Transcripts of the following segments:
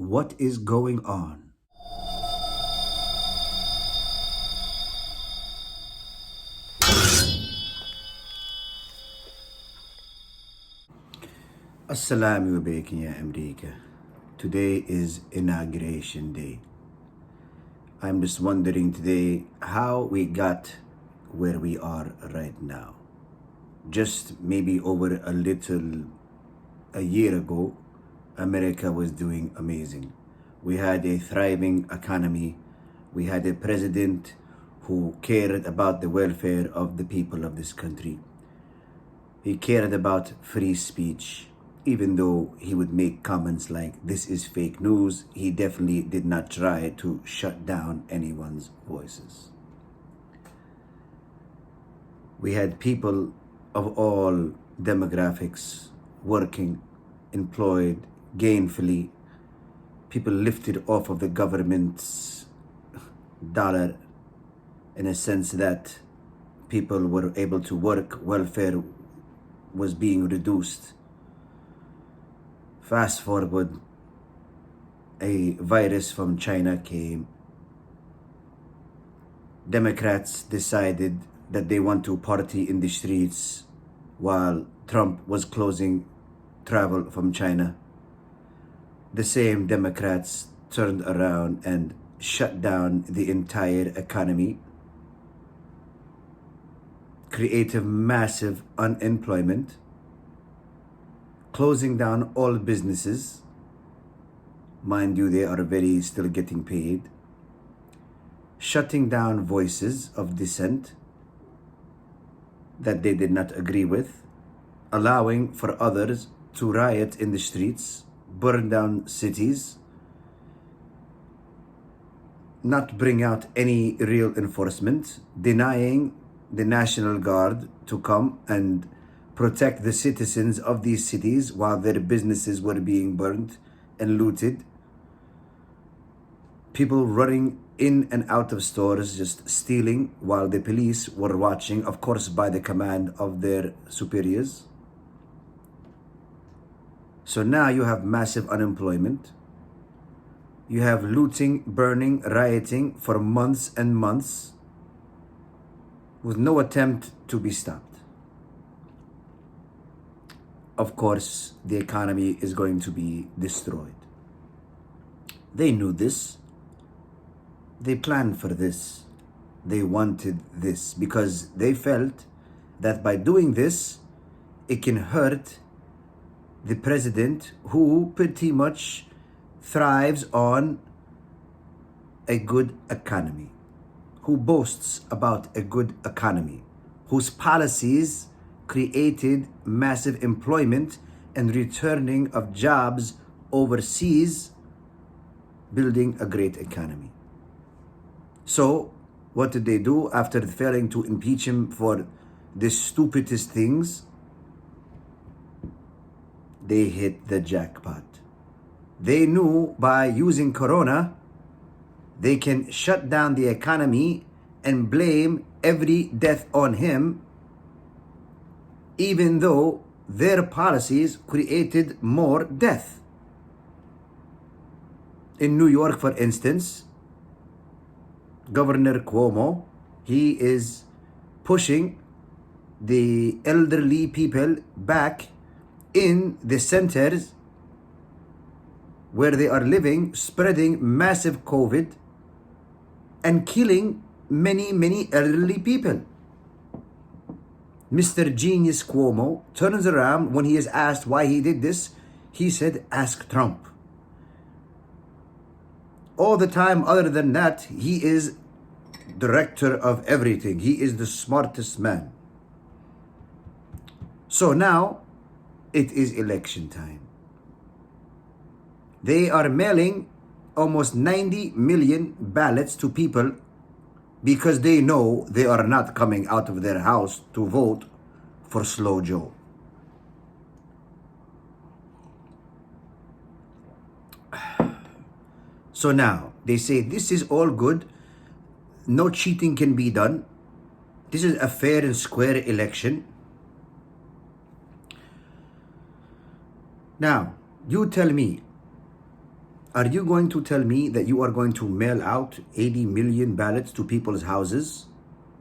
What is going on? Assalamu alaikum ya America. Today is inauguration day. I'm just wondering today how we got where we are right now. Just maybe over a year ago, America was doing amazing. We had a thriving economy. We had a president who cared about the welfare of the people of this country. He cared about free speech. Even though he would make comments like, this is fake news, he definitely did not try to shut down anyone's voices. We had people of all demographics working, employed, gainfully, people lifted off of the government's dollar in a sense that people were able to work, welfare was being reduced. Fast forward, a virus from China came. Democrats decided that they want to party in the streets while Trump was closing travel from China. The same Democrats turned around and shut down the entire economy, created massive unemployment, closing down all businesses. Mind you, they are still getting paid. Shutting down voices of dissent that they did not agree with, allowing for others to riot in the streets, burn down cities, not bring out any real enforcement, denying the National Guard to come and protect the citizens of these cities while their businesses were being burned and looted. People running in and out of stores, just stealing while the police were watching, of course, by the command of their superiors. So now you have massive unemployment. You have looting, burning, rioting for months and months with no attempt to be stopped. Of course, the economy is going to be destroyed. They knew this. They planned for this. They wanted this because they felt that by doing this, it can hurt the president who pretty much thrives on a good economy, who boasts about a good economy, whose policies created massive employment and returning of jobs overseas, building a great economy. So what did they do after failing to impeach him for the stupidest things? They hit the jackpot. They knew by using Corona, they can shut down the economy and blame every death on him, even though their policies created more death. In New York, for instance, Governor Cuomo, he is pushing the elderly people back in the centers where they are living, spreading massive COVID and killing many elderly people. Mr. Genius Cuomo turns around when he is asked why he did this. He said, ask Trump. All the time other than that, he is director of everything. He is the smartest man. So now it is election time. They are mailing almost 90 million ballots to people because they know they are not coming out of their house to vote for Slow Joe. So now they say this is all good. No cheating can be done. This is a fair and square election. Now, you tell me, Are you going to tell me that you are going to mail out 80 million ballots to people's houses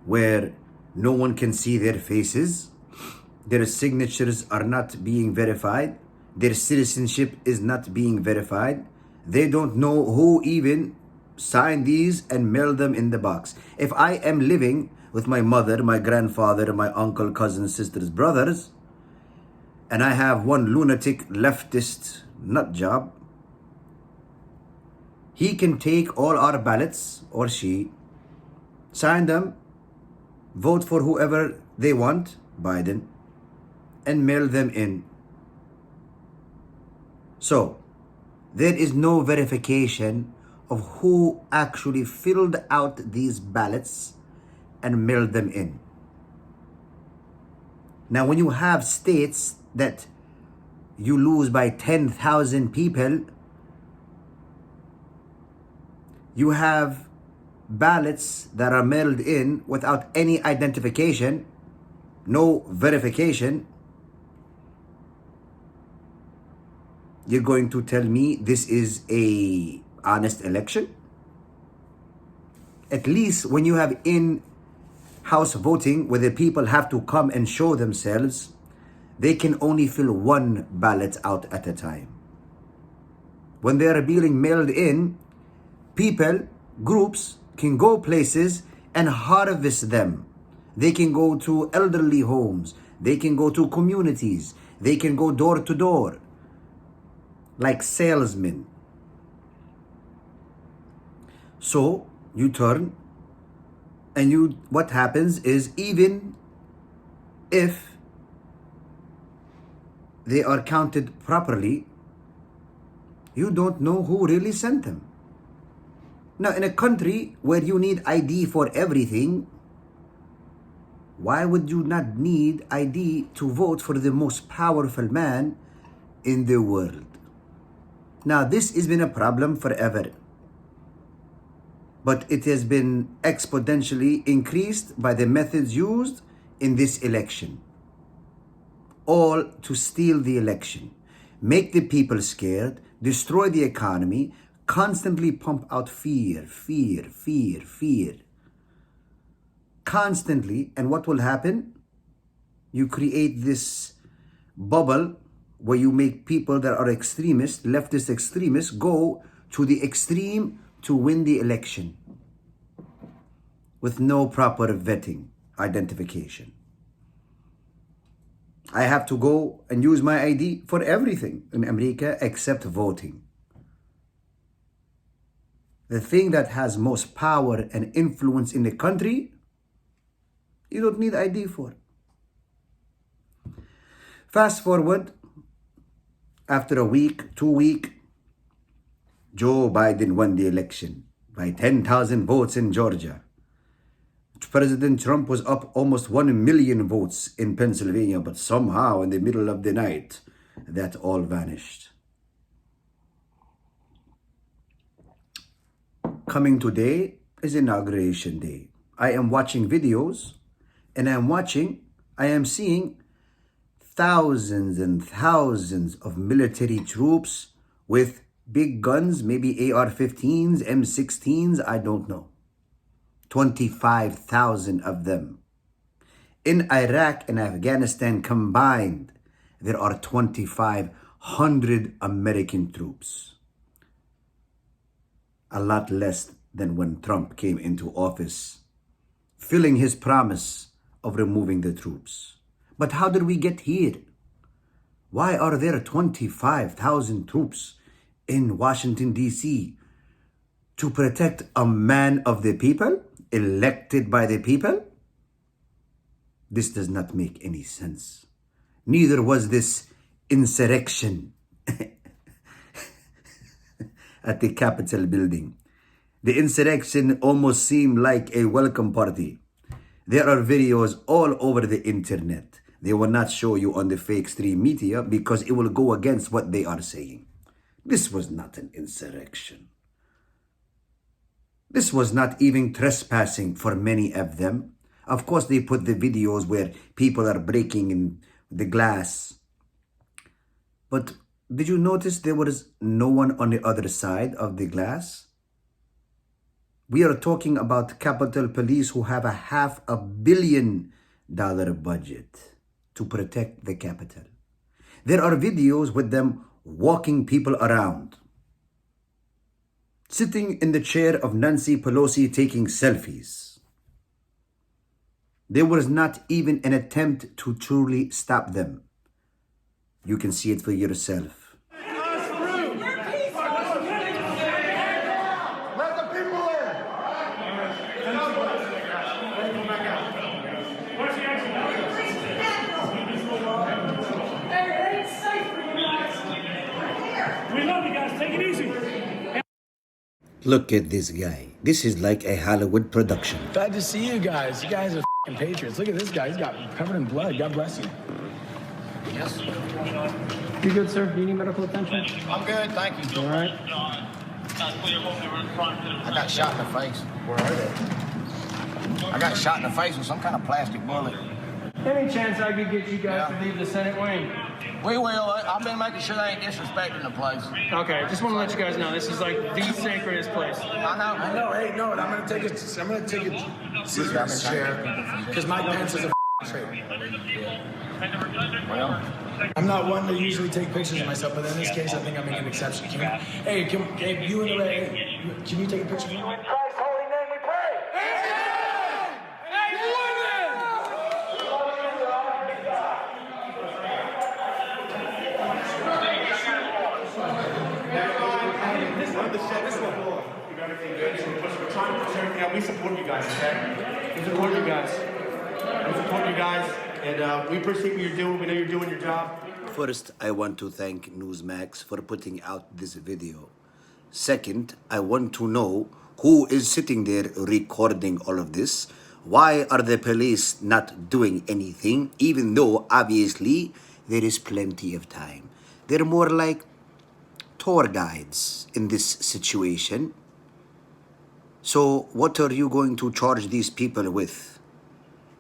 where no one can see their faces? Their signatures are not being verified. Their citizenship is not being verified. They don't know who even signed these and mailed them in the box. If I am living with my mother, my grandfather, my uncle, cousins, sisters, brothers, and I have one lunatic leftist nut job, he can take all our ballots, or she, sign them, vote for whoever they want, Biden, and mail them in. So, there is no verification of who actually filled out these ballots and mailed them in. Now, when you have states that you lose by 10,000 people, you have ballots that are mailed in without any identification, no verification. You're going to tell me this is a honest election? At least when you have in-house voting where the people have to come and show themselves, they can only fill one ballot out at a time. When they are being mailed in, people, groups can go places and harvest them. They can go to elderly homes. They can go to communities. They can go door to door like salesmen. So you turn and what happens is, even if they are counted properly, you don't know who really sent them. Now, in a country where you need ID for everything, why would you not need ID to vote for the most powerful man in the world? Now, this has been a problem forever, but it has been exponentially increased by the methods used in this election. All to steal the election, make the people scared, destroy the economy, constantly pump out fear, fear, fear, fear. Constantly, and what will happen? You create this bubble where you make people that are extremists, leftist extremists, go to the extreme to win the election with no proper vetting, identification. I have to go and use my ID for everything in America except voting. The thing that has most power and influence in the country, you don't need ID for. Fast forward, after a week, 2 weeks, Joe Biden won the election by 10,000 votes in Georgia. President Trump was up almost 1 million votes in Pennsylvania, but somehow in the middle of the night, that all vanished. Coming today is Inauguration Day. I am watching videos and I am seeing thousands and thousands of military troops with big guns, maybe AR-15s, M16s, I don't know. 25,000 of them. In Iraq and Afghanistan combined, there are 2,500 American troops. A lot less than when Trump came into office, filling his promise of removing the troops. But how did we get here? Why are there 25,000 troops in Washington, D.C. to protect a man of the people, elected by the people? This does not make any sense. Neither was this insurrection at the Capitol building. The insurrection almost seemed like a welcome party. There are videos all over the internet. They will not show you on the fake stream media because it will go against what they are saying. This was not an insurrection. This was not even trespassing for many of them. Of course, they put the videos where people are breaking in the glass. But Did you notice there was no one on the other side of the glass? We are talking about Capitol Police who have a $500 million budget to protect the Capitol. There are videos with them walking people around, sitting in the chair of Nancy Pelosi taking selfies. There was not even an attempt to truly stop them. You can see it for yourself. We love you guys. Take it easy. Look at this guy. This is like a Hollywood production. Glad to see you guys. You guys are f***ing patriots. Look at this guy. He's got covered in blood. God bless you. Yes. You good, sir? Do you need medical attention? I'm good, thank you. All right. I got shot in the face. Where are they? I got shot in the face with some kind of plastic bullet. Any chance I could get you guys to leave the Senate wing? We will. I've been making sure they ain't disrespecting the place. Okay, just want to let you guys know this is like the sacredest place. I know. Hey, no, I'm gonna take it. I'm gonna take it. This chair because Mike Pence is a traitor. Well, I'm not one to usually take pictures of myself, but in this case, I think I'm making an exception. Hey, you and the can you take a picture of me? in Christ's holy name we pray. We support you guys, okay? We support you guys. And we appreciate what you're doing. We know you're doing your job. First, I want to thank Newsmax for putting out this video. Second, I want to know who is sitting there recording all of this. Why are the police not doing anything, even though obviously there is plenty of time? They're more like tour guides in this situation. So what are you going to charge these people with?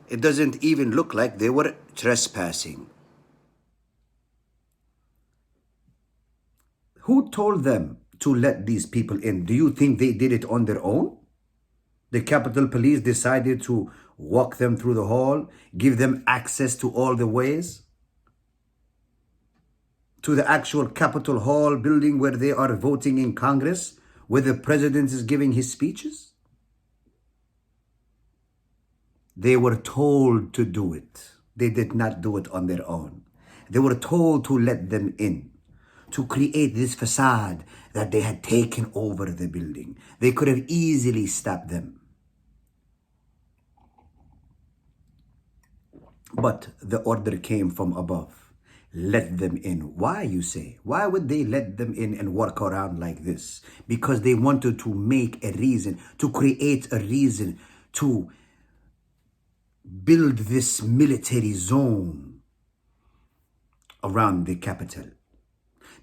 It doesn't even look like they were trespassing. Who told them to let these people in? Do you think they did it on their own? The Capitol Police decided to walk them through the hall, give them access to all the ways, to the actual Capitol Hall building where they are voting in Congress, where the president is giving his speeches? They were told to do it. They did not do it on their own. They were told to let them in, to create this facade that they had taken over the building. They could have easily stopped them. But the order came from above. Let them in. Why, you say? Why would they let them in and walk around like this? Because they wanted to make a reason, to create a reason to build this military zone around the Capitol.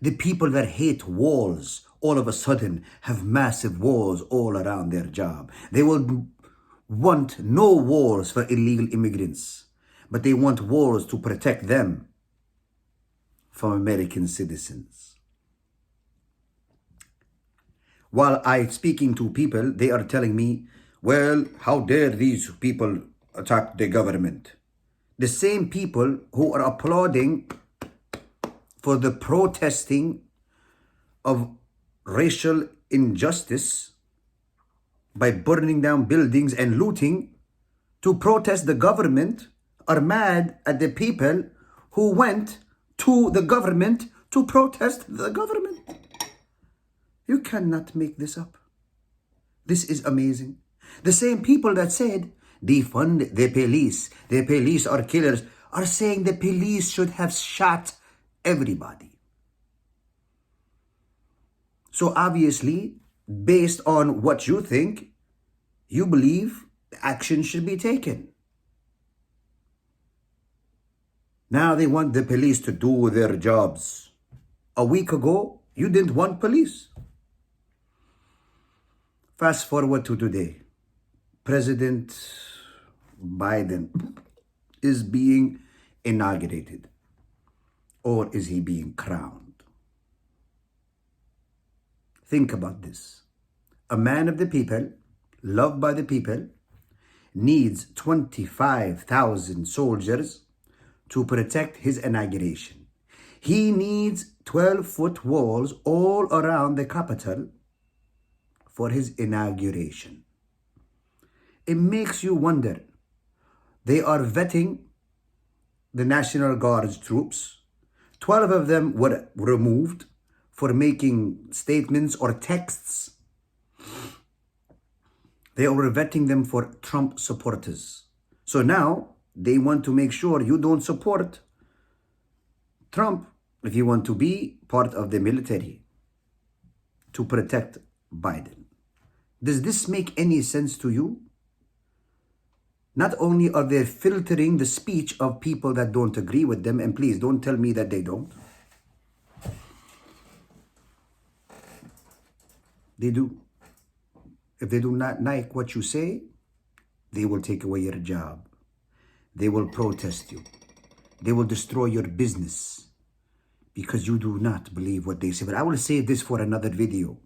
The people that hate walls all of a sudden have massive walls all around their job. They will want no walls for illegal immigrants, but they want walls to protect them from American citizens. While I'm speaking to people, they are telling me, well, how dare these people attack the government? The same people who are applauding for the protesting of racial injustice by burning down buildings and looting to protest the government are mad at the people who went to the government to protest the government. You cannot make this up. This is amazing. The same people that said defund the police are killers, are saying the police should have shot everybody. So obviously, based on what you think, you believe action should be taken. Now they want the police to do their jobs. A week ago, you didn't want police. Fast forward to today. President Biden is being inaugurated. Or is he being crowned? Think about this. A man of the people, loved by the people, needs 25,000 soldiers to protect his inauguration. He needs 12-foot walls all around the capital for his inauguration. It makes you wonder. They are vetting the National Guard's troops. 12 of them were removed for making statements or texts. They were vetting them for Trump supporters. So now they want to make sure you don't support Trump if you want to be part of the military to protect Biden. Does this make any sense to you? Not only are they filtering the speech of people that don't agree with them, and please don't tell me that they don't. They do. If they do not like what you say, they will take away your job. They will protest you. They will destroy your business because you do not believe what they say. But I will say this for another video.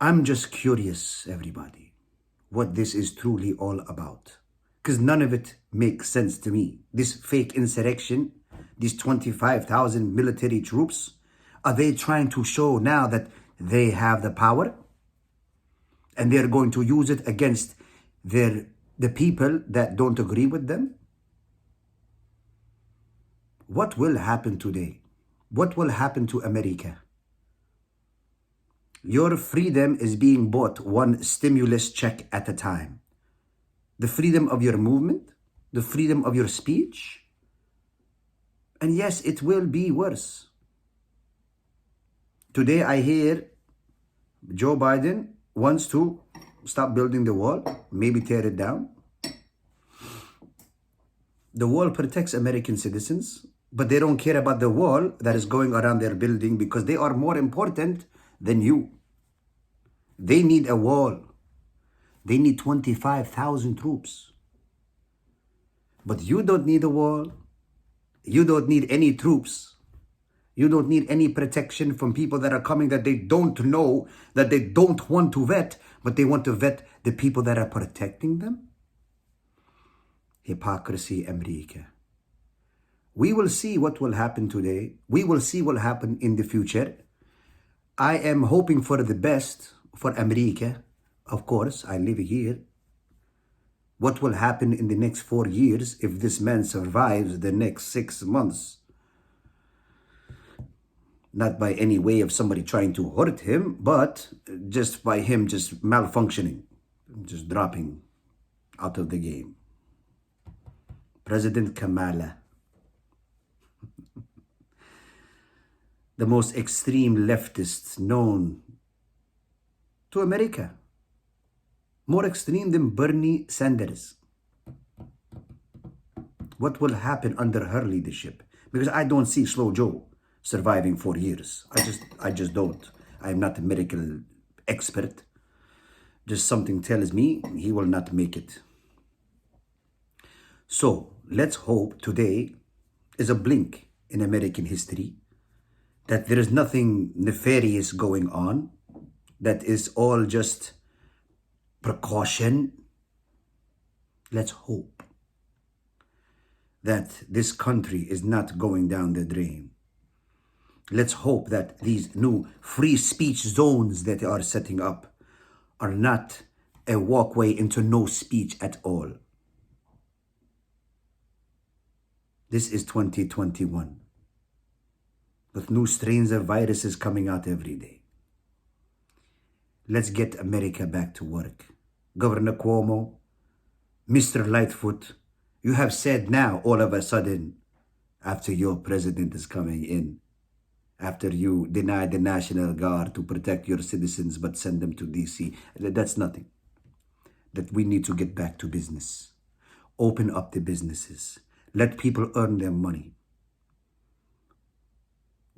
I'm just curious, everybody, what this is truly all about. Because none of it makes sense to me. This fake insurrection, these 25,000 military troops, are they trying to show now that they have the power? And they're going to use it against the people that don't agree with them? What will happen today? What will happen to America? Your freedom is being bought one stimulus check at a time. The freedom of your movement, the freedom of your speech. And yes, it will be worse. Today I hear Joe Biden wants to stop building the wall, maybe tear it down. The wall protects American citizens, but they don't care about the wall that is going around their building because they are more important than you. They need a wall. They need 25,000 troops. But you don't need a wall. You don't need any troops. You don't need any protection from people that are coming that they don't know, that they don't want to vet, but they want to vet the people that are protecting them. Hypocrisy, America. We will see what will happen today. We will see what will happen in the future. I am hoping for the best for America. Of course, I live here. What will happen in the next 4 years if this man survives the next 6 months? Not by any way of somebody trying to hurt him, but just by him just malfunctioning, just dropping out of the game. President Kamala, the most extreme leftist known to America. More extreme than Bernie Sanders. What will happen under her leadership? Because I don't see Slow Joe surviving 4 years. I just don't. I'm not a medical expert. Just something tells me he will not make it. So let's hope today is a blink in American history, that there is nothing nefarious going on, that is all just precaution. Let's hope that this country is not going down the drain. Let's hope that these new free speech zones that they are setting up are not a walkway into no speech at all. This is 2021, with new strains of viruses coming out every day. Let's get America back to work. Governor Cuomo, Mr. Lightfoot, you have said now all of a sudden, after your president is coming in, after you deny the National Guard to protect your citizens but send them to DC, that's nothing. That we need to get back to business. Open up the businesses. Let people earn their money.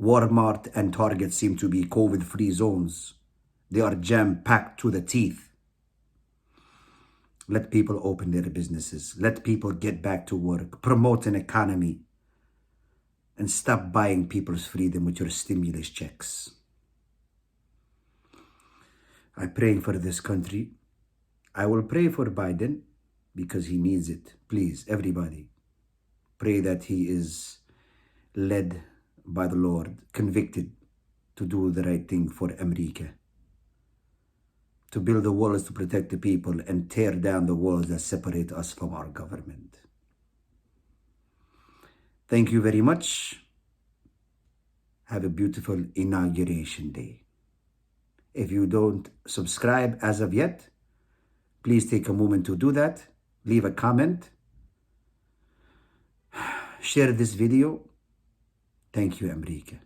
Walmart and Target seem to be COVID-free zones. They are jam-packed to the teeth. Let people open their businesses. Let people get back to work. Promote an economy. And stop buying people's freedom with your stimulus checks. I'm praying for this country. I will pray for Biden because he needs it. Please, everybody, pray that he is led by the Lord, convicted to do the right thing for America, to build the walls to protect the people and tear down the walls that separate us from our government. Thank you very much. Have a beautiful inauguration day. If you don't subscribe as of yet, please take a moment to do that. Leave a comment. Share this video. Thank you, America.